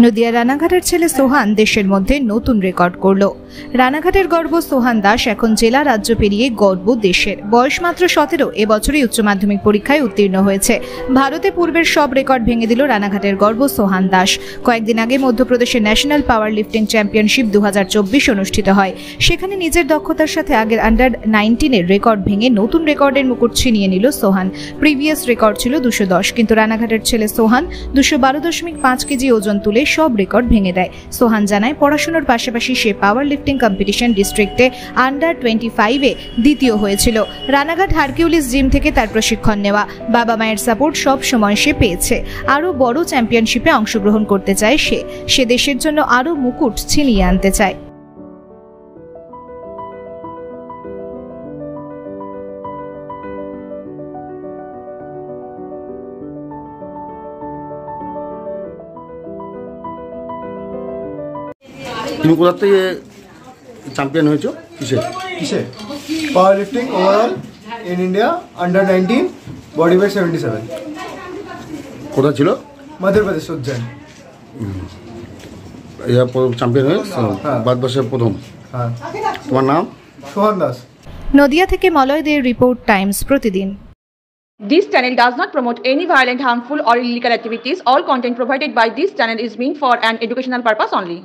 নদিয়া রানাঘাটের ছেলে সোহান দেশের মধ্যে নতুন রেকর্ড করল। রানাঘাটের গর্ব সোহান দাস এখন জেলা রাজ্য পেরিয়ে গর্ব দেশের। বয়স মাত্র 17, এবছরই উচ্চ মাধ্যমিক পরীক্ষায় উত্তীর্ণ হয়েছে। ভারতে পূর্বের সব রেকর্ড ভেঙে দিল রানাঘাটের গর্ব সোহান দাস। কয়েকদিন আগে মধ্যপ্রদেশের ন্যাশনাল পাওয়ার লিফটিং চ্যাম্পিয়নশিপ 2024 অনুষ্ঠিত হয়। সেখানে নিজের দক্ষতার সাথে আগের আন্ডার 19-এর রেকর্ড ভেঙে নতুন রেকর্ডের মুকুট ছিনিয়ে নিল সোহান। প্রিভিয়াস রেকর্ড ছিল 210, কিন্তু রানাঘাটের ছেলে সোহান 212.5 কেজি ওজন তুলে সব রেকর্ড ভেঙে দেয়। সোহান জানায়, পড়াশোনার পাশাপাশি সে পাওয়ার লিফটিং কম্পিটিশন ডিস্ট্রিক্টে আন্ডার 25-এ দ্বিতীয় হয়েছিল। রানাঘাট হারকিউলিস জিম থেকে তার প্রশিক্ষণ নেওয়া। বাবা মায়ের সাপোর্ট সব সময় সে পেয়েছে। আরও বড় চ্যাম্পিয়নশিপে অংশগ্রহণ করতে চায় সে দেশের জন্য আরও মুকুট ছিনিয়ে আনতে চায়। তুমি কোথা থেকে চ্যাম্পিয়ন হয়েছো? কিসে? পাওয়ার lifting overall in India under 19 body weight 77। কোথা ছিল? মধ্যপ্রদেশ উজ্জয়ন। চ্যাম্পিয়ন হয়েছে ভারতবর্ষের প্রথম। হ্যাঁ। তোমার নাম? সোহান দাস। নদিয়া থেকে মলয় দের রিপোর্ট, টাইমস প্রতিদিন। This channel does not promote any violent, harmful or illegal activities. All content provided by this channel is meant for an educational purpose only.